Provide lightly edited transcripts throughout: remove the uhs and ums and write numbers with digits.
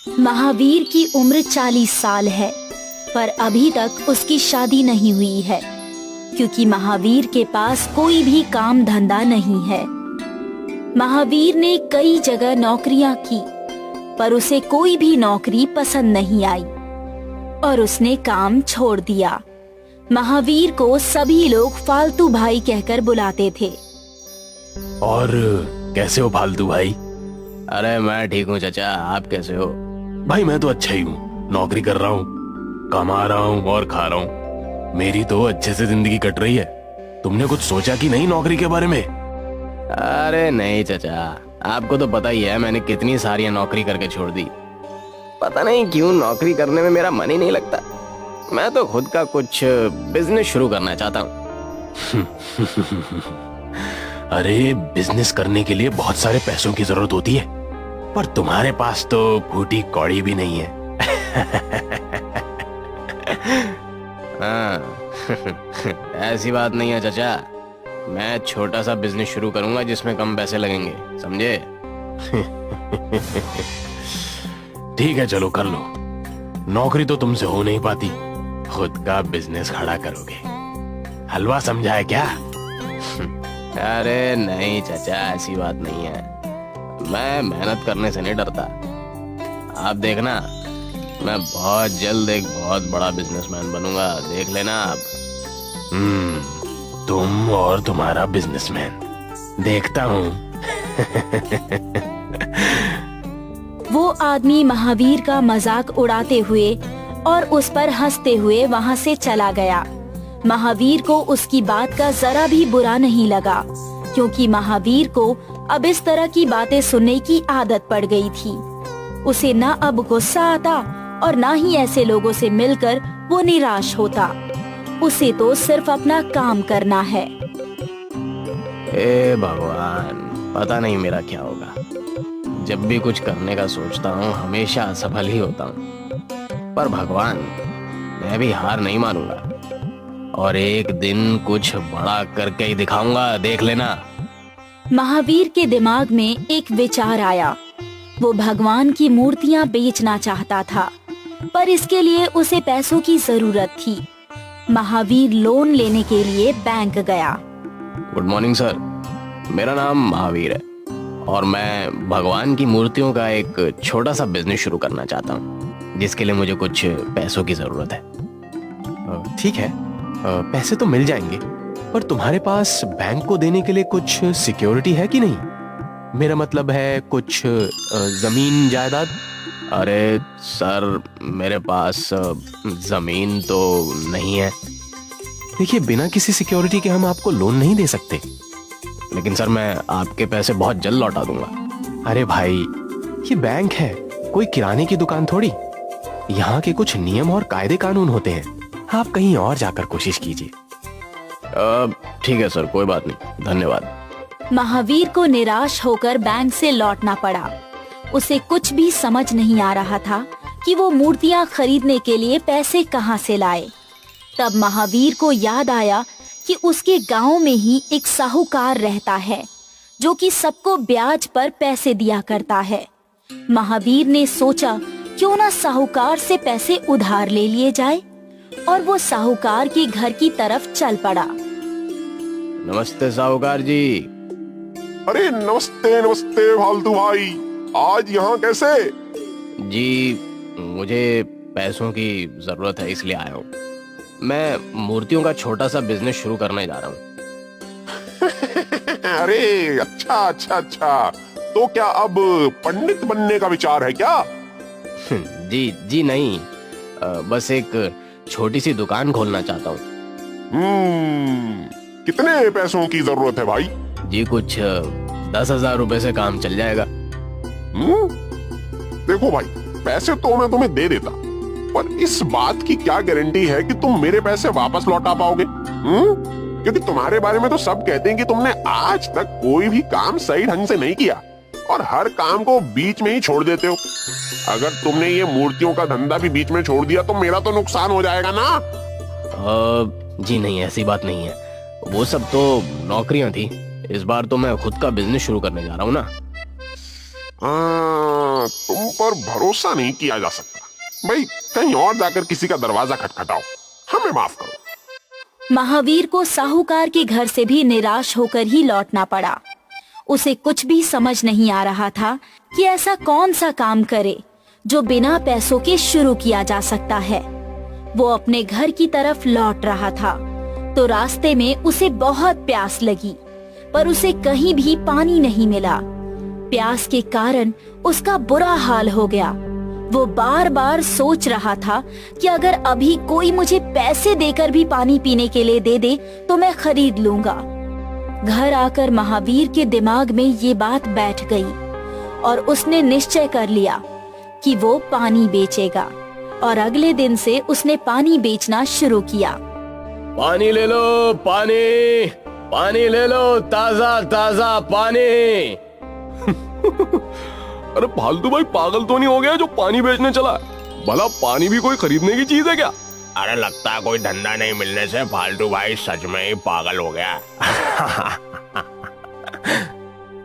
महावीर की उम्र 40 साल है, पर अभी तक उसकी शादी नहीं हुई है, क्योंकि महावीर के पास कोई भी काम धंधा नहीं है। महावीर ने कई जगह नौकरियां की, पर उसे कोई भी नौकरी पसंद नहीं आई और उसने काम छोड़ दिया। महावीर को सभी लोग फालतू भाई कहकर बुलाते थे। और कैसे हो फालतू भाई? अरे मैं ठीक हूँ चाचा, आप कैसे हो? भाई मैं तो अच्छा ही हूँ, नौकरी कर रहा हूँ, कमा रहा हूँ और खा रहा हूँ। मेरी तो अच्छे से जिंदगी कट रही है। तुमने कुछ सोचा कि नहीं नौकरी के बारे में? अरे नहीं चाचा, आपको तो पता ही है मैंने कितनी सारी नौकरी करके छोड़ दी। पता नहीं क्यों नौकरी करने में मेरा मन ही नहीं लगता। मैं तो खुद का कुछ बिजनेस शुरू करना चाहता हूँ। अरे बिजनेस करने के लिए बहुत सारे पैसों की जरूरत होती है, पर तुम्हारे पास तो फूटी कौड़ी भी नहीं है। हाँ ऐसी बात नहीं है चाचा, मैं छोटा सा बिजनेस शुरू करूंगा जिसमें कम पैसे लगेंगे, समझे? ठीक है चलो कर लो। नौकरी तो तुमसे हो नहीं पाती, खुद का बिजनेस खड़ा करोगे। हलवा समझा है क्या? अरे नहीं चाचा, ऐसी बात नहीं है। मैं मेहनत करने से नहीं डरता। आप देखना, मैं बहुत जल्द एक बहुत बड़ा बिजनेसमैन बनूंगा, देख लेना आप। तुम और तुम्हारा बिजनेसमैन, देखता हूँ। वो आदमी महावीर का मजाक उड़ाते हुए और उस पर हंसते हुए वहाँ से चला गया। महावीर को उसकी बात का जरा भी बुरा नहीं लगा, क्योंकि महावीर को अब इस तरह की बातें सुनने की आदत पड़ गई थी। उसे न अब गुस्सा आता और न ही ऐसे लोगों से मिलकर वो निराश होता। उसे तो सिर्फ अपना काम करना है। हे भगवान, पता नहीं मेरा क्या होगा। जब भी कुछ करने का सोचता हूँ हमेशा असफल ही होता हूँ। पर भगवान, मैं भी हार नहीं मानूंगा और एक दिन कुछ बड़ा करके ही दिखाऊंगा, देख लेना। महावीर के दिमाग में एक विचार आया। वो भगवान की मूर्तियां बेचना चाहता था, पर इसके लिए उसे पैसों की जरूरत थी। महावीर लोन लेने के लिए बैंक गया। गुड मॉर्निंग सर, मेरा नाम महावीर है और मैं भगवान की मूर्तियों का एक छोटा सा बिजनेस शुरू करना चाहता हूँ, जिसके लिए मुझे कुछ पैसों की जरूरत है। ठीक है, पैसे तो मिल जाएंगे, पर तुम्हारे पास बैंक को देने के लिए कुछ सिक्योरिटी है कि नहीं? मेरा मतलब है कुछ जमीन जायदाद। अरे सर, मेरे पास जमीन तो नहीं है। देखिए, बिना किसी सिक्योरिटी के हम आपको लोन नहीं दे सकते। लेकिन सर, मैं आपके पैसे बहुत जल्द लौटा दूंगा। अरे भाई, ये बैंक है, कोई किराने की दुकान थोड़ी। यहाँ के कुछ नियम और कायदे कानून होते हैं। आप कहीं और जाकर कोशिश कीजिए। ठीक है सर, कोई बात नहीं, धन्यवाद। महावीर को निराश होकर बैंक से लौटना पड़ा। उसे कुछ भी समझ नहीं आ रहा था कि वो मूर्तियां खरीदने के लिए पैसे कहाँ से लाए। तब महावीर को याद आया कि उसके गांव में ही एक साहूकार रहता है, जो कि सबको ब्याज पर पैसे दिया करता है। महावीर ने सोचा क्यों ना साहूकार से पैसे उधार ले लिए जाए, और वो साहूकार के घर की तरफ चल पड़ा। नमस्ते साहूकार जी। अरे नमस्ते नमस्ते फालतू भाई, आज यहाँ कैसे? जी, मुझे पैसों की जरूरत है, इसलिए आया हूँ। मैं मूर्तियों का छोटा सा बिजनेस शुरू करने जा रहा हूँ। अरे अच्छा अच्छा अच्छा, तो क्या अब पंडित बनने का विचार है क्या? जी जी नहीं, बस एक छोटी सी दुकान खोलना चाहता हूँ। कितने पैसों की जरूरत है भाई? जी कुछ 10,000 रुपए से काम चल जाएगा। देखो भाई, पैसे तो मैं तुम्हें दे देता, पर इस बात की क्या गारंटी है कि तुम मेरे पैसे वापस लौटा पाओगे? क्योंकि तुम्हारे बारे में तो सब कहते हैं कि तुमने आज तक कोई भी काम सही ढंग से नहीं किया और हर काम को बीच में ही छोड़ देते हो। अगर तुमने ये मूर्तियों का धंधा भी बीच में छोड़ दिया तो मेरा तो नुकसान हो जाएगा ना। जी नहीं, ऐसी बात नहीं है, वो सब तो नौकरियां थी। इस बार तो मैं खुद का बिजनेस शुरू करने जा रहा हूँ ना। तुम पर भरोसा नहीं किया जा सकता। भाई कहीं और जाकर किसी का दरवाजा खटखटाओ, हमें माफ करो। महावीर को साहूकार के घर से भी निराश होकर ही लौटना पड़ा। उसे कुछ भी समझ नहीं आ रहा था कि ऐसा कौन सा काम करे जो बिना पैसों के शुरू किया जा सकता है। वो अपने घर की तरफ लौट रहा था तो रास्ते में उसे बहुत प्यास लगी, पर उसे कहीं भी पानी नहीं मिला। प्यास के कारण उसका बुरा हाल हो गया। वो बार बार सोच रहा था कि अगर अभी कोई मुझे पैसे देकर भी पानी पीने के लिए दे दे तो मैं खरीद लूंगा। घर आकर महावीर के दिमाग में ये बात बैठ गई और उसने निश्चय कर लिया कि वो पानी बेचेगा, और अगले दिन से उसने पानी बेचना शुरू किया। पानी ले लो, पानी पानी ले लो, ताजा ताजा पानी। अरे फालतू भाई पागल तो नहीं हो गया जो पानी बेचने चला है? भला पानी भी कोई खरीदने की चीज है क्या? अरे लगता है कोई धंधा नहीं मिलने से फालतू भाई सच में ही पागल हो गया।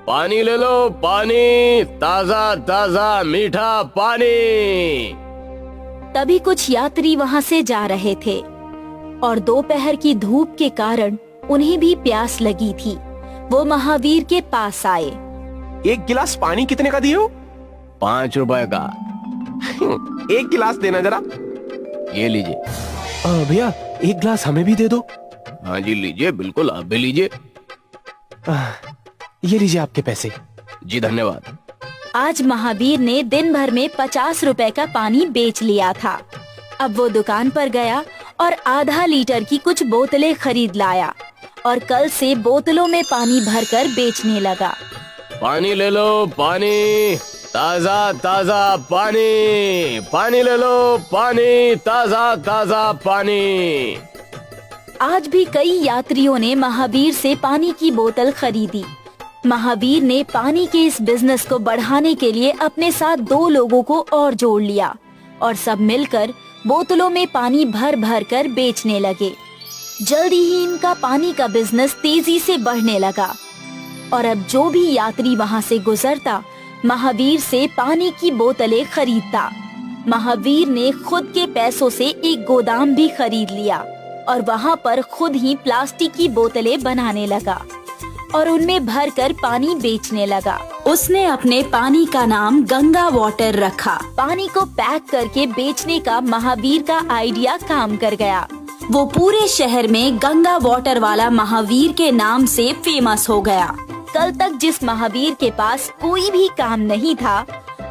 पानी ले लो, पानी, ताजा ताजा मीठा पानी। तभी कुछ यात्री वहाँ से जा रहे थे और दोपहर की धूप के कारण उन्हें भी प्यास लगी थी। वो महावीर के पास आए। एक गिलास पानी कितने का दिए हो? 5 रुपए का। एक गिलास देना जरा। ये लीजिए। भैया एक गिलास हमें भी दे दो। हाँ जी लीजिए, बिल्कुल आप भी लीजिए। ये लीजिए आपके पैसे। जी धन्यवाद। आज महावीर ने दिन भर में 50 रुपए का पानी बेच लिया था। अब वो दुकान पर गया और आधा लीटर की कुछ बोतलें खरीद लाया और कल से बोतलों में पानी भरकर बेचने लगा। पानी ले लो, पानी, ताजा ताजा पानी, पानी ले लो, पानी, ताजा ताजा पानी। आज भी कई यात्रियों ने महावीर से पानी की बोतल खरीदी। महावीर ने पानी के इस बिजनेस को बढ़ाने के लिए अपने साथ 2 लोगों को और जोड़ लिया और सब मिलकर बोतलों में पानी भर भर कर बेचने लगे। जल्दी ही इनका पानी का बिजनेस तेजी से बढ़ने लगा और अब जो भी यात्री वहाँ से गुजरता महावीर से पानी की बोतलें खरीदता। महावीर ने खुद के पैसों से एक गोदाम भी खरीद लिया और वहाँ पर खुद ही प्लास्टिक की बोतलें बनाने लगा और उनमें भरकर पानी बेचने लगा। उसने अपने पानी का नाम गंगा वाटर रखा। पानी को पैक करके बेचने का महावीर का आइडिया काम कर गया। वो पूरे शहर में गंगा वाटर वाला महावीर के नाम से फेमस हो गया। कल तक जिस महावीर के पास कोई भी काम नहीं था,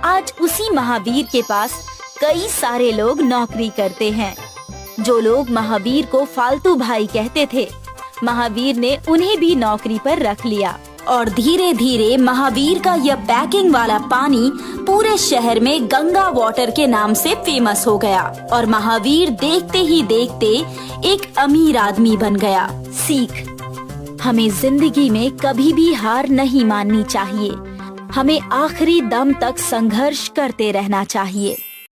आज उसी महावीर के पास कई सारे लोग नौकरी करते हैं। जो लोग महावीर को फालतू भाई कहते थे, महावीर ने उन्हें भी नौकरी पर रख लिया और धीरे धीरे महावीर का यह पैकिंग वाला पानी पूरे शहर में गंगा वाटर के नाम से फेमस हो गया और महावीर देखते ही देखते एक अमीर आदमी बन गया। सीख, हमें जिंदगी में कभी भी हार नहीं माननी चाहिए। हमें आखिरी दम तक संघर्ष करते रहना चाहिए।